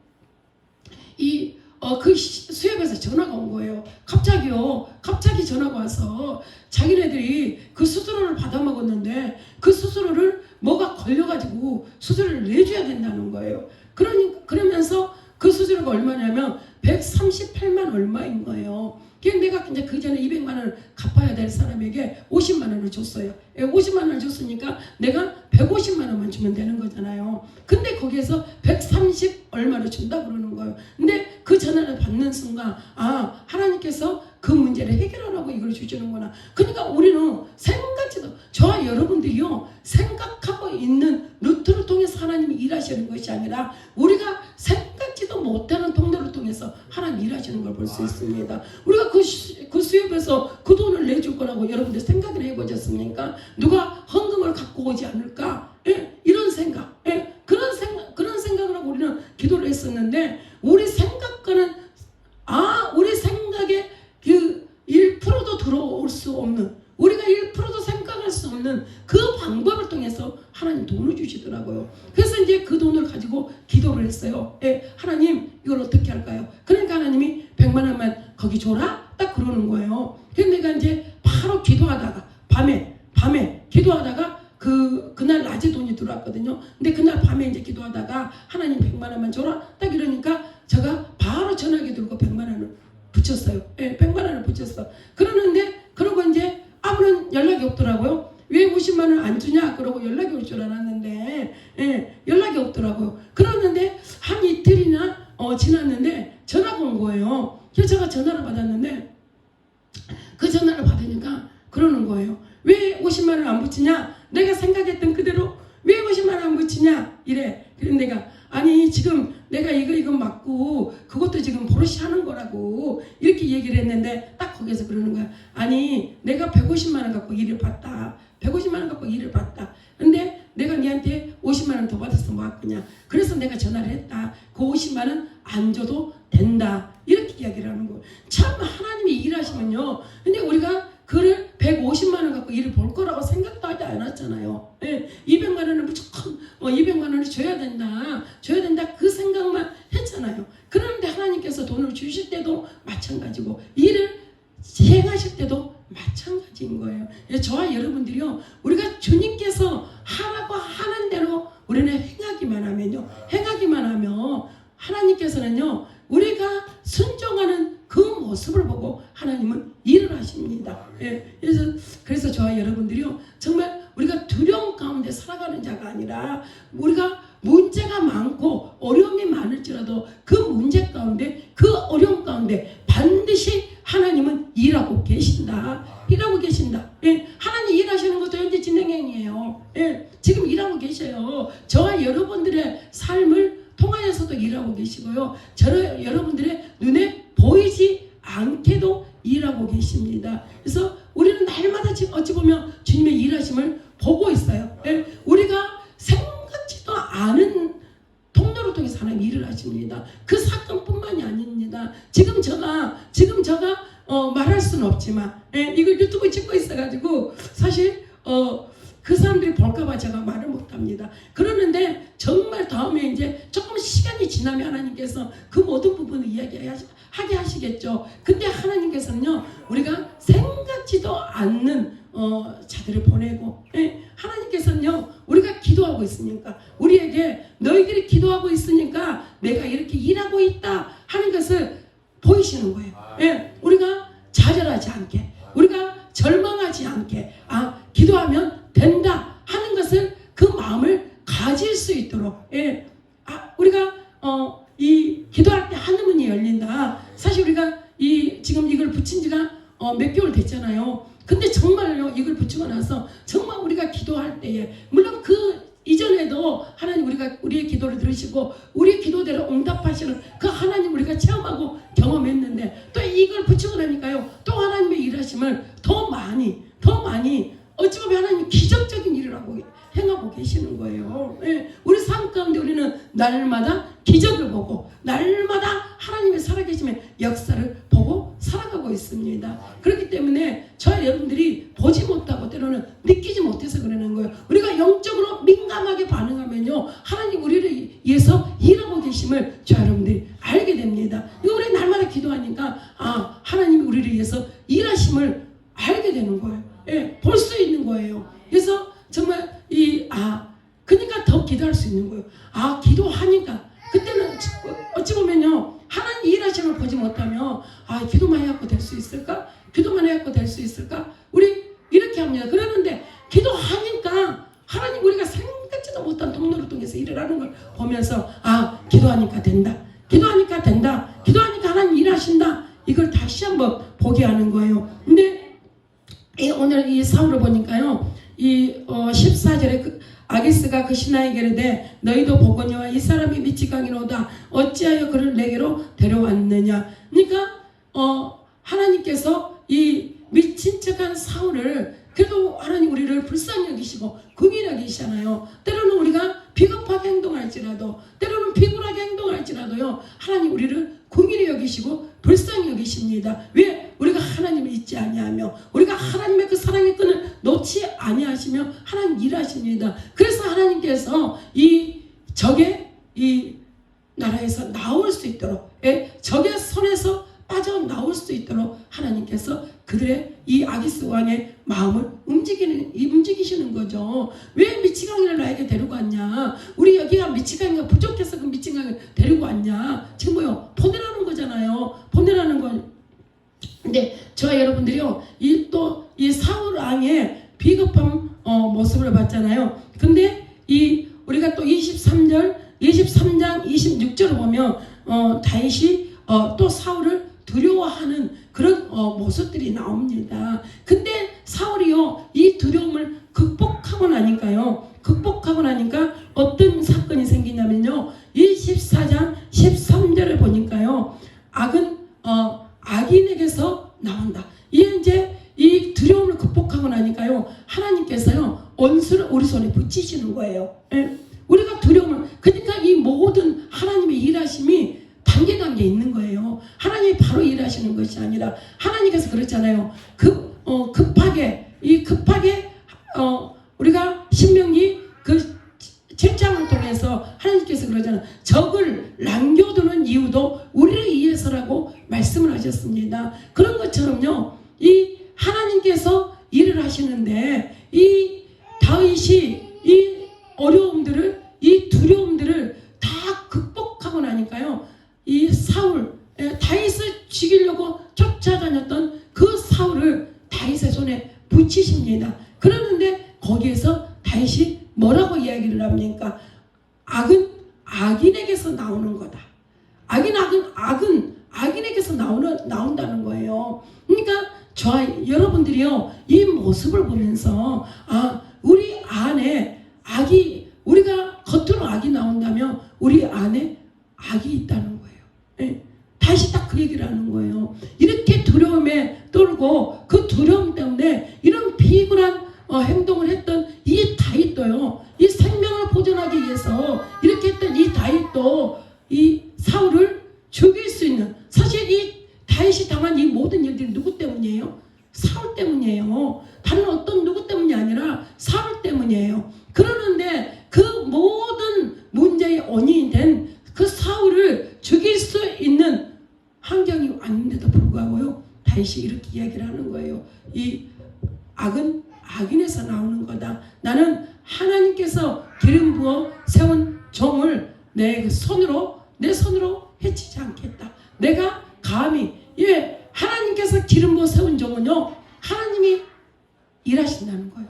S2: 그 수협에서 전화가 온 거예요. 갑자기 전화가 와서 자기네들이 그 수수료를 받아먹었는데 그 수수료를 뭐가 걸려가지고 수수료를 내줘야 된다는 거예요. 그러면서 그 수수료가 얼마냐면 138만 얼마인 거예요. 내가 이제 그 전에 200만 원을 갚아야 될 사람에게 50만 원을 줬어요. 50만 원을 줬으니까 내가 150만 원만 주면 되는 거잖아요. 근데 거기에서 130 얼마를 준다 그러는 거예요. 근데 그 전화를 받는 순간 하나님께서 그 문제를 해결하라고 이걸 주시는구나. 그러니까 우리는 생각지도, 저와 여러분들이요, 생각하고 있는 루트를 통해서 하나님이 일하시는 것이 아니라 우리가 생각지도 못하는 통로를 통해서 하나님 일하시는 걸 볼 수 있습니다. 우리가 그 수협에서 그 돈을 내줄 거라고 여러분들 생각을 해보셨습니까? 누가 헌금을 갖고 오지 않을까? 예? 이런 생각, 예? 그런 생각을 하고 우리는 기도를 했었는데, 우리 생각과는 우리 생각에 그 1%도 들어올 수 없는, 우리가 1%도 생각할 수 없는 그 방법을 통해서 하나님 돈을 주시더라고요. 그래서 이제 그 돈을 가지고 기도를 했어요. 하나님 이걸 어떻게 할까요? 그러니까 하나님이 100만 원만 거기 줘라? 딱 그러는 거예요. 그래서 내가 이제 바로 기도하다가 밤에 기도하다가 그날 낮에 돈이 들어왔거든요. 근데 그날 밤에 이제 기도하다가 하나님 100만 원만 줘라? 딱 이러니까 제가 바로 전화기 들고 100만 원을 붙였어요. 100만 원을 붙였어. 그러고 이제 아무런 연락이 없더라고요. 왜 50만 원 안 주냐? 그러고 연락이 올 줄 알았는데, 연락이 없더라고요. 그러는데 한 이틀이나 지났는데 전화가 온 거예요. 그래서 제가 전화를 받았는데, 그 전화를 받으니까 그러는 거예요. 왜 50만 원 안 붙이냐? 내가 생각했던 그대로 왜 50만 원 안 붙이냐? 이래. 그래서 내가 아니 지금 내가 이거 맞고 그것도 지금 버릇이 하는 거라고 이렇게 얘기를 했는데, 딱 거기서 그러는 거야. 아니 내가 150만 원 갖고 일을 봤다. 150만 원 갖고 일을 봤다. 근데 내가 니한테 50만 원 더 받아서 뭐 할 거냐. 그래서 내가 전화를 했다. 그 50만 원 안 줘도 된다. 이렇게 이야기를 하는 거예요. 참 하나님이 일하시면요. 근데 우리가 그를 150만 원 갖고 일을 볼 거라고 생각도 하지 않았잖아요. 200만 원을 무조건 200만 원을 줘야 된다 그 생각만 했잖아요. 그런데 하나님께서 돈을 주실 때도 마찬가지고 일을 행하실 때도 마찬가지인 거예요. 저와 여러분들이요, 우리가 주님께서 하라고 하는 대로 우리는 행하기만 하면 하나님께서는요, 우리가 순종하는 그 모습을 보고 하나님은 일을 하십니다. 그래서 저와 여러분들이요, 정말 우리가 두려움 가운데 살아가는 자가 아니라 우리가 문제가 많고 어려움이 많을지라도 그 문제 가운데 그 어려움 가운데 반드시 하나님은 일하고 계신다. 일하고 계신다. 예, 하나님 일하시는 것도 현재 진행형이에요. 예, 지금 일하고 계셔요. 저와 여러분들의 삶을 통하여서도 일하고 계시고요. 여러분들의 눈에 보이지 않게도 일하고 계십니다. 그래서 우리는 날마다 어찌 보면 주님의 일하심을 보고 있어요. 예, 우리가 생각지도 않은 통로를 통해서 하나님 일을 하십니다. 그 사건뿐만이 아닙니다. 지금 제가 말할 수는 없지만, 예, 이걸 유튜브에 찍고 있어가지고 사실 그 사람들이 볼까봐 제가 말을 못합니다. 그러는데 정말 다음에 이제 조금 시간이 지나면 하나님께서 그 모든 부분을 이야기하게 하시겠죠. 근데 하나님께서는요, 우리가 생각지도 않는 자들을 보내고, 예, 하나님께서는요, 우리가 기도하고 있으니까, 우리에게 너희들이 기도하고 있으니까 내가 이렇게 일하고 있다 하는 것을 보이시는 거예요. 예, 우리가 좌절하지 않게, 우리가 절망하지 않게, 기도하면 된다 하는 것을, 그 마음을 가질 수 있도록, 예, 우리가 이 기도할 때 하늘문이 열린다. 사실 우리가 지금 이걸 붙인 지가 몇 개월 됐잖아요. 근데 정말요, 이걸 붙이고 나서 정말 우리가 기도할 때에, 물론 그 이전에도 하나님 우리의 기도를 들으시고 우리의 기도대로 응답하시는 그 하나님 우리가 체험하고 경험했는데, 또 이걸 붙이고 나니까요, 또 하나님의 일하심을 더 많이 어찌 보면 하나님 기적적인 일을 행하고 계시는 거예요. 예, 우리 삶 가운데 우리는 날마다 기적을 보고 날마다 하나님의 살아계심의 역사를 보고 살아가고 있습니다. 그렇기 때문에 저와 여러분들이 보지 못하고 때로는 느끼지 못해서 그러는 거예요. 우리가 영적으로 민감하게 반응하면요, 하나님 우리를 위해서 일하고 계심을 저와 여러분들이 알게 됩니다. 이거 우리 날마다 기도하니까 하나님이 우리를 위해서 일하심을 알게 되는 거예요. 예, 볼 수 있는 거예요. 그래서 정말 그러니까 더 기도할 수 있는 거예요. 기도하니까 그때는 어찌 보면요, 하나님 일하심을 보지 못하면 기도만 해갖고 될 수 있을까? 기도만 해갖고 될 수 있을까? 우리 이렇게 합니다. 그러는데 기도하니까 하나님 우리가 생각지도 못한 통로를 통해서 일을 하는 걸 보면서 기도하니까 된다. 기도하니까 된다. 기도하니까 하나님 일하신다. 이걸 다시 한번 보게 하는 거예요. 근데 오늘 이 사울을 보니까요, 14절에 아기스가 그 신하에게 이르되 너희도 보거니와 이 사람이 미치광이로다. 어찌하여 그를 내게로 데려왔느냐. 그러니까 하나님께서 이 미친 척한 사울을, 그래도 하나님 우리를 불쌍히 여기시고 긍휼히 여기시잖아요. 때로는 우리가 비겁하게 행동할지라도, 때로는 비굴하게 행동할지라도요, 하나님 우리를 긍휼히 여기시고 불쌍히 여기십니다. 왜? 우리가 하나님을 잊지 아니하며, 우리가 하나님의 그 사랑의 끈을 놓지 아니하시며 하나님 일하십니다. 그래서 하나님께서 이 적의 이 나라에서 나올 수 있도록, 적의 손에서 빠져나올 수 있도록 하나님께서 그들의 이 아기스 왕의 마음을 움직이시는 거죠. 왜 미치광이를 나에게 데리고 왔냐? 우리 여기가 미치광이가 부족해서 그 미치광이를 데리고 왔냐? 지금 뭐요? 보내라는 거잖아요. 보내라는 거. 근데 저와 여러분들이요, 이 사울 왕의 비겁한 모습을 봤잖아요. 근데 우리가 또 23장 26절을 보면 다윗이 또 사울을 두려워하는 그런 모습들이 나옵니다. 근데 사울이요, 이 두려움을 극복하고 나니까 어떤 사건이 생기냐면요, 24장 13절을 보니까요, 악은 악인에게서 나온다. 이제 이 두려움을 극복하고 나니까요, 하나님께서요, 원수를 우리 손에 붙이시는 거예요. 우리가 두려움을, 그러니까 이 모든 하나님의 일하심이 단계 있는 거예요. 하나님이 바로 일하시는 것이 아니라, 하나님께서 그렇잖아요. 급하게 우리가 신명기 그 7장을 통해서 하나님께서 그러잖아요. 적을 남겨두는 이유도 우리를 위해서라고 말씀을 하셨습니다. 그런 것처럼요, 이 하나님께서 일을 하시는데, 이 다윗이 이 어려움들을, 이 두려움들을 다 극복하고 나니까요, 이 사울, 다윗을 죽이려고 쫓아다녔던 그 사울을 다윗의 손에 붙이십니다. 그러는데 거기에서 다윗이 뭐라고 이야기를 합니까? 악은 악인에게서 나오는 거다. 악인에게서 나온다는 거예요. 그러니까 저와 여러분들이요, 이 모습을 보면서 우리 안에 우리가 겉으로 악이 나온다면 우리 안에 악이 있다는 거예요. 예. 다시 딱 그 얘기를 하는 거예요. 이렇게 두려움에 떨고 그 두려움 때문에 이런 비굴한 행동을 했던 이 다윗도요, 이 생명을 보존하기 위해서 이렇게 했던 이 다윗도 이 사울을 죽일 수 있는, 사실 이 다윗이 당한 이 모든 일들이 누구 때문이에요? 사울 때문이에요. 다른 어떤 누구 때문이 아니라 사울 때문이에요. 그러는데 그 모든 문제의 원인이 된 그 사울을 죽일 수 있는 환경이 왔는데도 불구하고요, 다윗이 이렇게 이야기를 하는 거예요. 이 악은 악인에서 나오는 거다. 나는 하나님께서 기름 부어 세운 종을 내 손으로 해치지 않겠다. 내가 감히, 하나님께서 기름 부어 세운 종은요, 하나님이 일하신다는 거예요.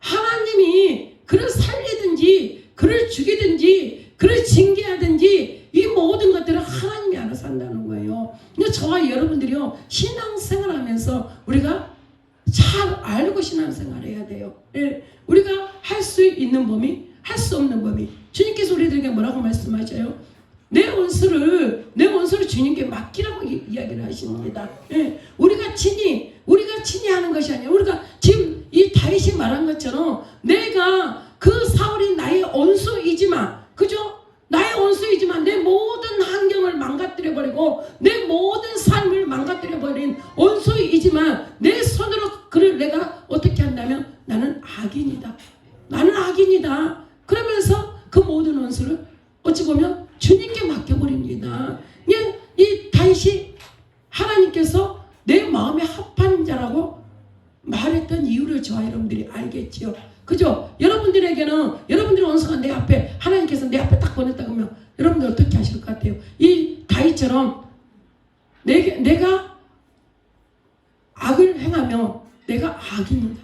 S2: 하나님이 그를 살리든지 그를 죽이든지 그를 징계하든지 이 모든 것들은 하나님이 알아서 한다는 거예요. 근데 저와 여러분들이요, 신앙생활 하면서 우리가 잘 알고 신앙생활 해야 돼요. 우리가 할 수 있는 범위, 할 수 없는 범위. 주님께서 우리들에게 뭐라고 말씀하셔요? 내 원수를 주님께 맡기라고 이야기를 하십니다. 우리가 친히 하는 것이 아니라, 우리가 지금 이 다윗이 말한 것처럼 내가 그 사울이 나의 원수이지만, 그죠? 나의 원수이지만 내 모든 환경을 망가뜨려버리고 내 모든 삶을 망가뜨려버린 원수이지만 내 손으로 그를 내가 어떻게 한다면 나는 악인이다. 그러면서 그 모든 원수를 어찌 보면 주님께 맡겨버립니다. 이 다윗이 하나님께서 내 마음에 합한 자라고 말했던 이유를 저와 여러분들이 알겠지요. 그죠? 여러분들에게는 여러분들의 원수가 내 앞에, 하나님께서 내 앞에 딱 보냈다 그러면 여러분들 어떻게 하실 것 같아요? 이 다윗처럼 내가 악을 행하면 내가 악인이다.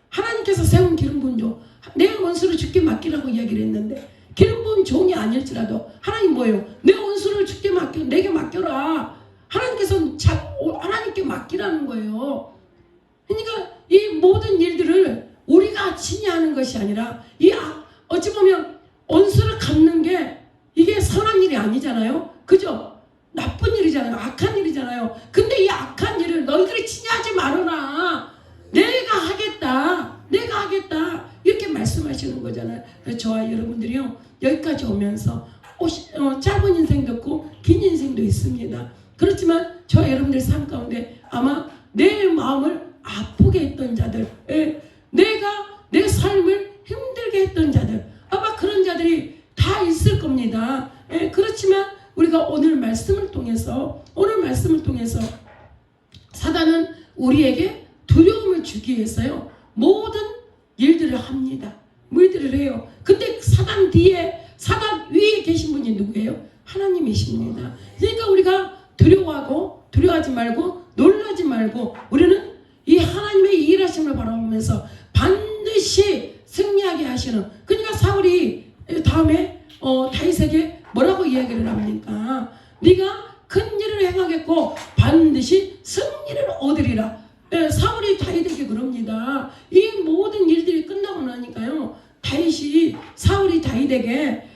S2: 하나님께서 세운 기름 부은 종, 내 원수를 죽게 맡기라고 이야기를 했는데, 기름 부은 종이 아닐지라도 하나님 뭐예요? 내 원수를 죽게 내게 맡겨라. 하나님께서 하나님께 맡기라는 거예요. 그러니까 이 모든 일들을 우리가 친히 하는 것이 아니라, 어찌 보면 원수를 갚는 게 이게 선한 일이 아니잖아요. 그죠? 나쁜 일이잖아요. 악한 일이잖아요. 근데 이 악한 일을 너희들이 친히 하지 말아라. 내가 하겠다. 이렇게 말씀하시는 거잖아요. 그래서 저와 여러분들이요, 여기까지 오면서 짧은 인생도 있고 긴 인생도 있습니다. 그렇지만 저와 여러분들의 삶 가운데 아마 내 마음을 아프게 했던 자들, 내가 내 삶을 힘들게 했던 자들, 아마 그런 자들이 다 있을 겁니다. 그렇지만 우리가 오늘 말씀을 통해서 사단은 우리에게 두려움을 주기 위해서요, 모든 일들을 합니다. 일들을 해요. 근데 사단 위에 계신 분이 누구예요? 하나님이십니다. 그러니까 우리가 두려워하지 말고 놀라지 말고, 우리는 이 하나님의 일하심을 바라보면서 반드시 승리하게 하시는, 그러니까 사울이 다음에 다윗에게 뭐라고 이야기를 합니까? 네가 큰 일을 행하겠고 반드시 승리를 얻으리라. 사울이 다윗에게 그럽니다. 이 모든 일들이 끝나고 나니까요, 사울이 다윗에게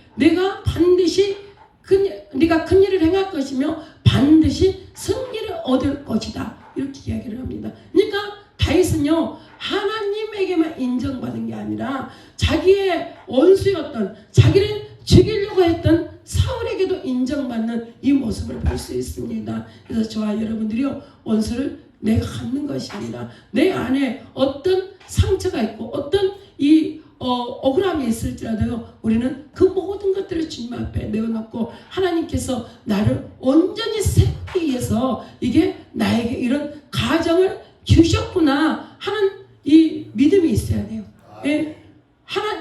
S2: 네가 큰 일을 행할 것이며 반드시 승리를 얻을 것이다, 이렇게 이야기를 합니다. 그러니까 다윗은요, 하나님에게만 인정받은 게 아니라 자기의 원수였던, 자기를 죽이려고 했던 사울에게도 인정받는 이 모습을 볼 수 있습니다. 그래서 저와 여러분들이요, 원수를 내가 갖는 것이 아니라 내 안에 어떤 상처가 있고 어떤 억울함이 있을지라도요, 우리는 그 모든 것들을 주님 앞에 내어놓고 하나님께서 나를 온전히 세우기 위해서 이게 나에게 이런 가정을 주셨구나 하는 이 믿음이 있어야 돼요.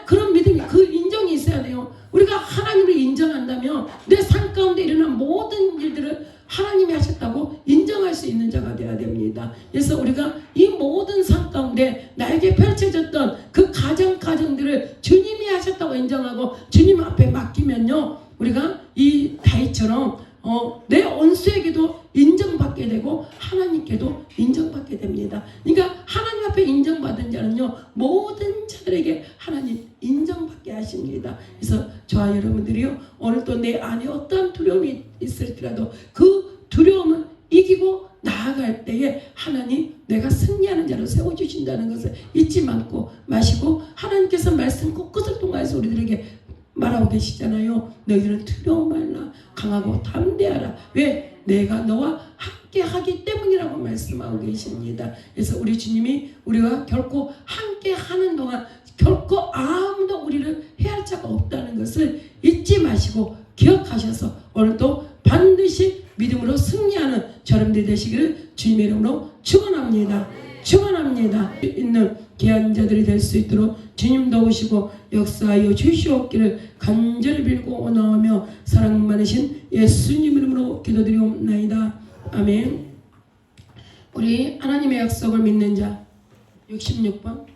S2: 그런 믿음이, 그 인정이 있어야 돼요. 우리가 하나님을 인정한다면 내 삶 가운데 일어난 모든 일들을 하나님이 하셨다고 인정할 수 있는 자가 되어야 됩니다. 그래서 우리가 이 모든 삶 가운데 나에게 펼쳐졌던 그 가정들을 주님이 하셨다고 인정하고 주님 앞에 맡기면요, 우리가 이 다윗처럼 내 원수에게도 인정받게 되고 하나님께도 인정받게 됩니다. 그러니까 하나님 앞에 인정받은 자는요, 모든 자들에게 하나님 인정받게 하십니다. 그래서 저와 여러분들이요, 오늘 또 내 안에 어떠한 두려움이 있을지라도 그 두려움을 이기고 나아갈 때에 하나님 내가 승리하는 자로 세워주신다는 것을 잊지 마시고 하나님께서 말씀 곳곳을 통해서 우리들에게 말하고 계시잖아요. 너희들은 두려워 말라, 강하고 담대하라. 왜? 내가 너와 함께 하기 때문이라고 말씀하고 계십니다. 그래서 우리 주님이 우리가 결코 함께 하는 동안 결코 아무도 우리를 해할 자가 없다는 것을 잊지 마시고 기억하셔서 오늘도 반드시 믿음으로 승리하는 저러분들 되시기를 주님의 이름으로 축원합니다. 축원합니다. 있는 귀한 자들이 될 수 있도록 주님 도우시고 역사하여 주시옵기를 간절히 빌고 원하오며 사랑 많으신 예수님 이름으로 기도드리옵나이다. 아멘. 우리 하나님의 약속을 믿는 자 66번.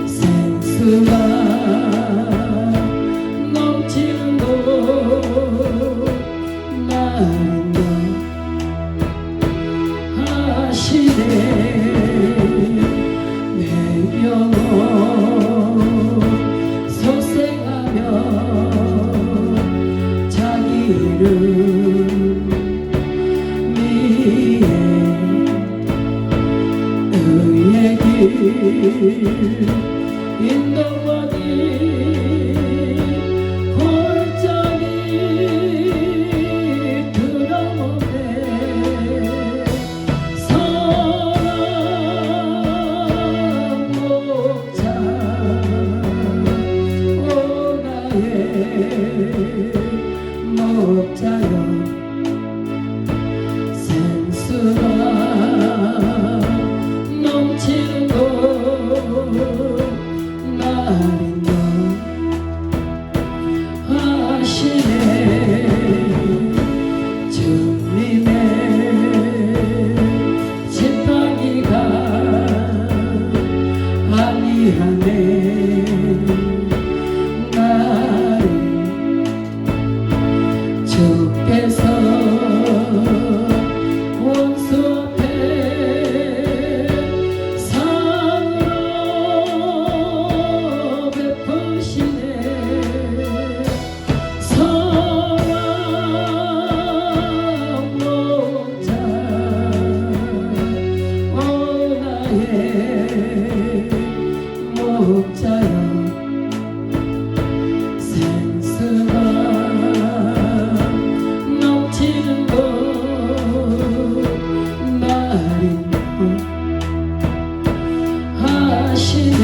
S2: 생수가 넘치는 곳 나린다 하시네 내 영혼 소생하며 자기를 위해 의의 길 인도하니 골짜기 드러오네 선한 목자 오 나의 목자여 생수가 넘치는 곳 나린다 하시네 주님의 지팡이가 아니하네 나를 주께서 원수 앞에 상으로 베푸시네 선한 목자 오 나의 목자여 생수가 넘치는 곳 나린다 하시네